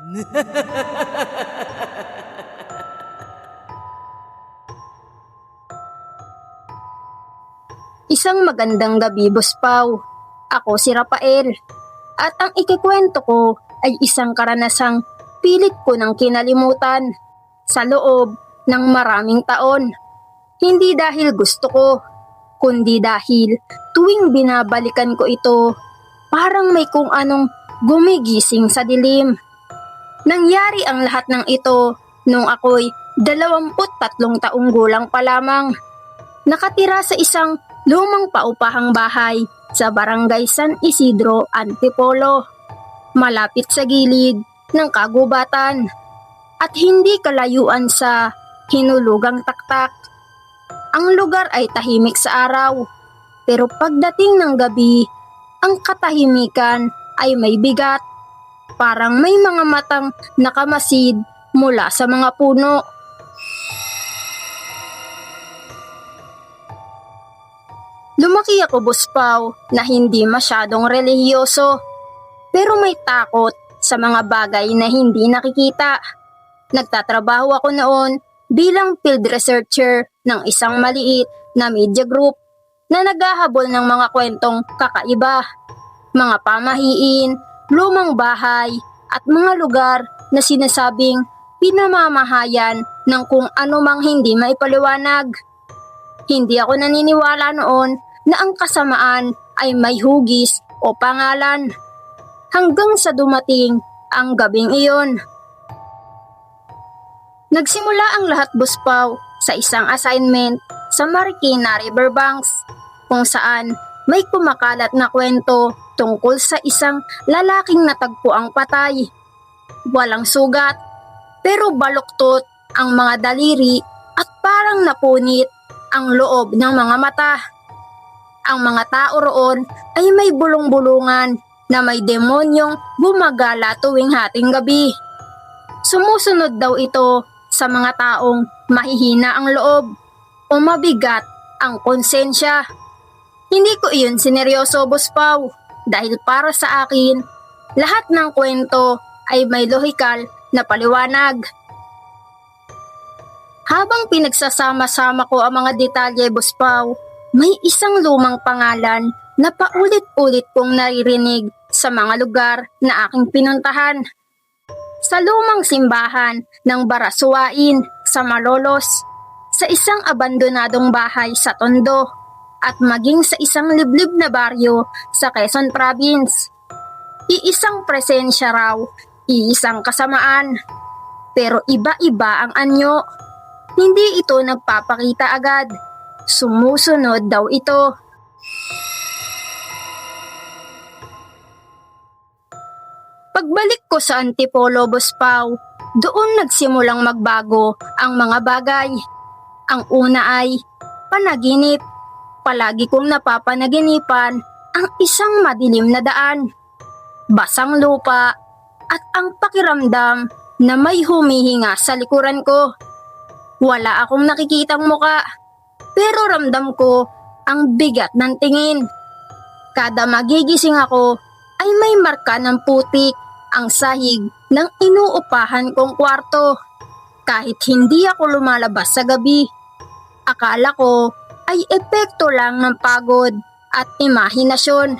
Isang magandang gabi, Boss Pau. Ako si Rafael. At ang ikikwento ko ay isang karanasang pilit ko ng kinalimutan sa loob ng maraming taon. Hindi dahil gusto ko, kundi dahil tuwing binabalikan ko ito, parang may kung anong gumigising sa dilim. Nangyari ang lahat ng ito nung ako'y 23 taong gulang pa lamang. Nakatira sa isang lumang paupahang bahay sa Barangay San Isidro, Antipolo, malapit sa gilid ng kagubatan at hindi kalayuan sa hinulugang taktak. Ang lugar ay tahimik sa araw, pero pagdating ng gabi, ang katahimikan ay may bigat. Parang may mga matang nakamasid mula sa mga puno. Lumaki ako, Boss Pau, na hindi masyadong relihiyoso, pero may takot sa mga bagay na hindi nakikita. Nagtatrabaho ako noon bilang field researcher ng isang maliit na media group na naghahabol ng mga kwentong kakaiba, mga pamahiin, lumang bahay at mga lugar na sinasabing pinamamahayan ng kung ano mang hindi maipaliwanag. Hindi ako naniniwala noon na ang kasamaan ay may hugis o pangalan. Hanggang sa dumating ang gabing iyon. Nagsimula ang lahat, Boss Pau, sa isang assignment sa Marikina Riverbanks, kung saan may kumakalat na kwento tungkol sa isang lalaking natagpo ang patay. Walang sugat, pero baluktot ang mga daliri at parang napunit ang loob ng mga mata. Ang mga tao roon ay may bulong-bulungan na may demonyong gumagala tuwing hating gabi. Sumusunod daw ito sa mga taong mahihina ang loob o mabigat ang konsensya. Hindi ko iyon sineryoso, Boss Pau, dahil para sa akin, lahat ng kwento ay may lohikal na paliwanag. Habang pinagsasama-sama ko ang mga detalye, Boss Pau, may isang lumang pangalan na paulit-ulit kong naririnig sa mga lugar na aking pinuntahan. Sa lumang simbahan ng Barasuain sa Malolos, sa isang abandonadong bahay sa Tondo, at maging sa isang liblib na baryo sa Quezon Province. Iisang presensya raw, iisang kasamaan. Pero iba-iba ang anyo. Hindi ito nagpapakita agad. Sumusunod daw ito. Pagbalik ko sa Antipolo, Boss Pau, doon nagsimulang magbago ang mga bagay. Ang una ay panaginip. Palagi kong napapanaginipan ang isang madilim na daan, basang lupa, at ang pakiramdam na may humihinga sa likuran ko. Wala akong nakikitang muka, pero ramdam ko ang bigat ng tingin. Kada magigising ako ay may marka ng putik ang sahig ng inuupahan kong kwarto. Kahit hindi ako lumalabas sa gabi, akala ko ay epekto lang ng pagod at imahinasyon.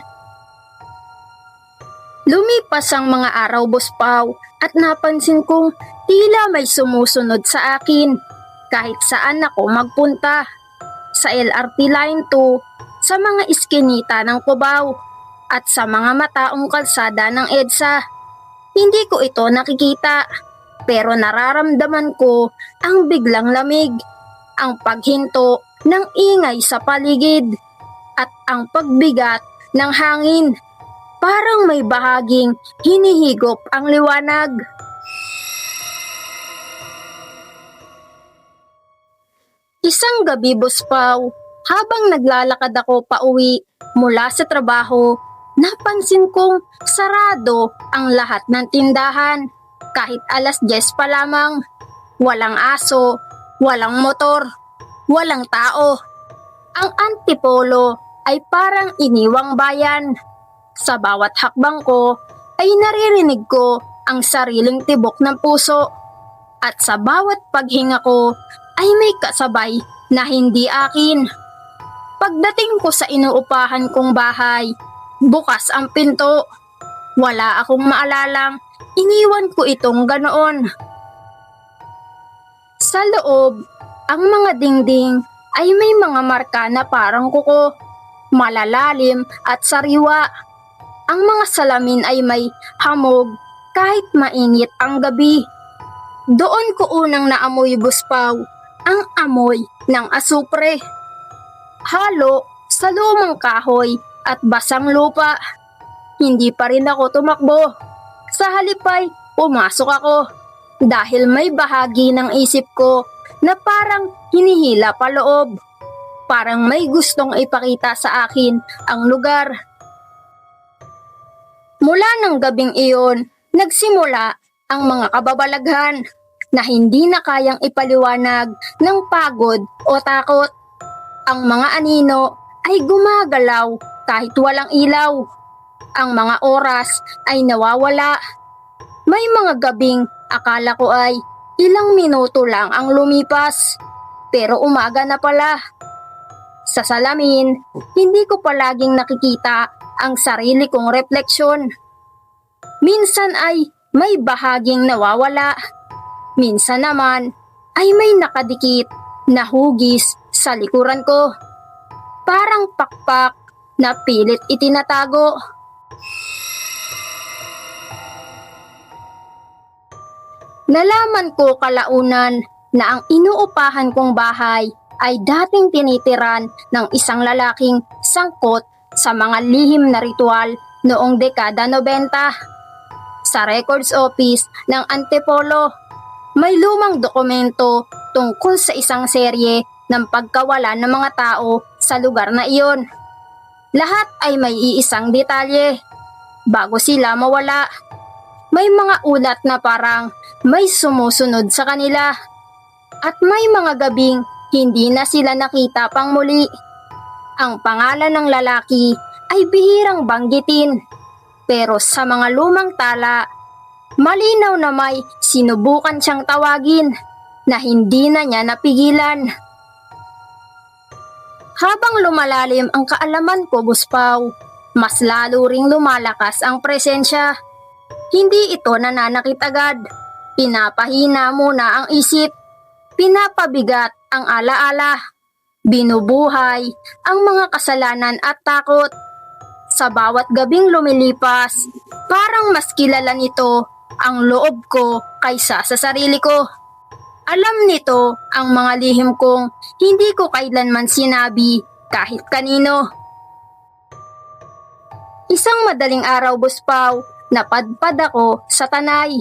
Lumipas ang mga araw, Boss Pau, at napansin kong tila may sumusunod sa akin kahit saan ako magpunta. Sa LRT Line 2, sa mga iskinita ng Cubao, at sa mga mataong kalsada ng EDSA. Hindi ko ito nakikita, pero nararamdaman ko ang biglang lamig, ang paghinto ng ingay sa paligid, at ang pagbigat ng hangin. Parang may bahaging hinihigop ang liwanag. Isang gabi, Boss Pau, habang naglalakad ako pauwi mula sa trabaho, napansin kong sarado ang lahat ng tindahan. Kahit 10:00 pa lamang, walang aso, walang motor, walang tao. Ang Antipolo ay parang iniwang bayan. Sa bawat hakbang ko ay naririnig ko ang sariling tibok ng puso. At sa bawat paghinga ko ay may kasabay na hindi akin. Pagdating ko sa inuupahan kong bahay, bukas ang pinto. Wala akong maalalang iniwan ko itong ganoon. Sa loob, ang mga dingding ay may mga marka na parang kuko, malalalim at sariwa. Ang mga salamin ay may hamog kahit mainit ang gabi. Doon ko unang naamoy, Buspaw, ang amoy ng asupre. Halo sa lumang kahoy at basang lupa. Hindi pa rin ako tumakbo. Sa halip ay pumasok ako dahil may bahagi ng isip ko na parang hinihila pa loob. Parang may gustong ipakita sa akin ang lugar. Mula ng gabing iyon, nagsimula ang mga kababalaghan na hindi na kayang ipaliwanag ng pagod o takot. Ang mga anino ay gumagalaw kahit walang ilaw. Ang mga oras ay nawawala. May mga gabing akala ko ay ilang minuto lang ang lumipas, pero umaga na pala. Sa salamin, hindi ko palaging nakikita ang sarili kong refleksyon. Minsan ay may bahaging nawawala. Minsan naman ay may nakadikit na hugis sa likuran ko. Parang pakpak na pilit itinatago. Nalaman ko kalaunan na ang inuupahan kong bahay ay dating tinitiran ng isang lalaking sangkot sa mga lihim na ritual noong dekada 90. Sa records office ng Antipolo, may lumang dokumento tungkol sa isang serye ng pagkawala ng mga tao sa lugar na iyon. Lahat ay may iisang detalye. Bago sila mawala, may mga ulat na parang may sumusunod sa kanila. At may mga gabing hindi na sila nakita pang muli. Ang pangalan ng lalaki ay bihirang banggitin. Pero sa mga lumang tala, malinaw na may sinubukan siyang tawagin na hindi na niya napigilan. Habang lumalalim ang kaalaman ko, Buspaw, mas lalo ring lumalakas ang presensya. Hindi ito nananakit agad. Pinapahina muna ang isip. Pinapabigat ang alaala. Binubuhay ang mga kasalanan at takot. Sa bawat gabing lumilipas, parang mas kilala nito ang loob ko kaysa sa sarili ko. Alam nito ang mga lihim kong hindi ko kailanman sinabi kahit kanino. Isang madaling araw, Buspaw, napadpad ako sa Tanay,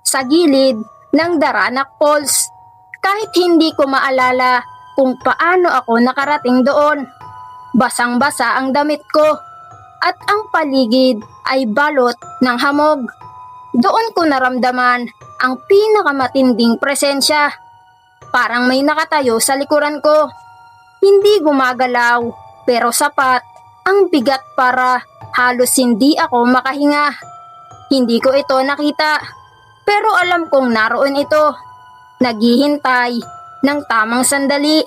sa gilid ng Daranak Falls. Kahit hindi ko maalala kung paano ako nakarating doon. Basang-basa ang damit ko at ang paligid ay balot ng hamog. Doon ko naramdaman ang pinakamatinding presensya. Parang may nakatayo sa likuran ko. Hindi gumagalaw, pero sapat ang bigat para halos hindi ako makahinga. Hindi ko ito nakita, pero alam kong naroon ito. Naghihintay ng tamang sandali.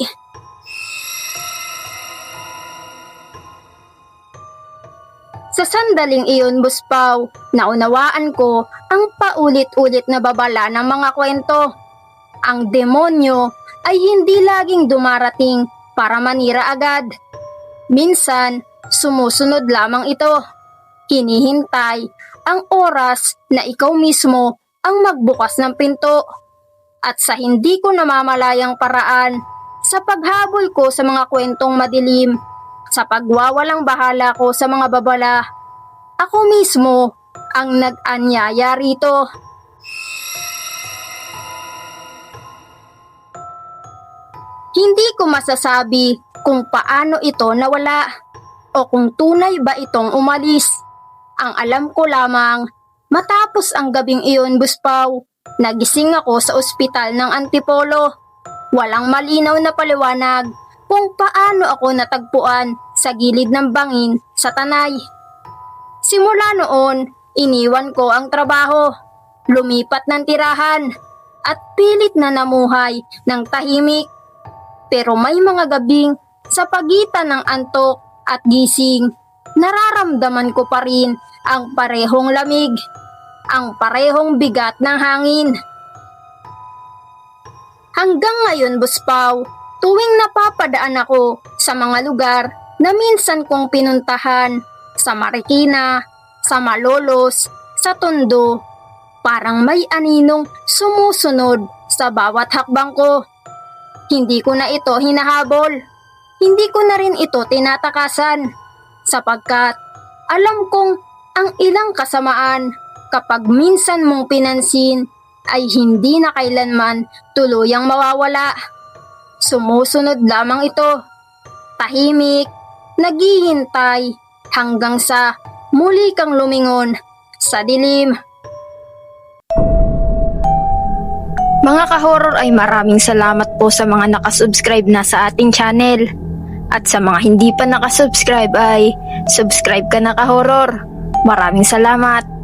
Sa sandaling iyon, Buspaw, naunawaan ko ang paulit-ulit na babala ng mga kwento. Ang demonyo ay hindi laging dumarating para manira agad. Minsan, sumusunod lamang ito. Hinihintay ang oras na ikaw mismo ang magbukas ng pinto. At sa hindi ko namamalayang paraan, sa paghabol ko sa mga kwentong madilim, sa pagwawalang bahala ko sa mga babala, ako mismo ang nag-anyaya rito. Hindi ko masasabi kung paano ito nawala o kung tunay ba itong umalis. Ang alam ko lamang, matapos ang gabing iyon, Buspaw, nagising ako sa ospital ng Antipolo. Walang malinaw na paliwanag kung paano ako natagpuan sa gilid ng bangin sa Tanay. Simula noon, iniwan ko ang trabaho. lumipat ng tirahan at pilit na namuhay ng tahimik. Pero may mga gabing sa pagitan ng antok at gising, nararamdaman ko pa rin ang parehong lamig, ang parehong bigat ng hangin. Hanggang ngayon, Boss Pao, tuwing napapadaan ako sa mga lugar na minsan kong pinuntahan, sa Marikina, sa Malolos, sa Tondo, parang may aninong sumusunod sa bawat hakbang ko. Hindi ko na ito hinahabol. Hindi ko na rin ito tinatakasan. Sapagkat alam kong ang ilang kasamaan kapag minsan mong pinansin ay hindi na kailanman tuluyang mawawala. Sumusunod lamang ito. Tahimik, naghihintay hanggang sa muli kang lumingon sa dilim. Mga ka-horror, ay maraming salamat po sa mga nakasubscribe na sa ating channel. At sa mga hindi pa nakasubscribe ay subscribe ka na, ka-horror. Maraming salamat.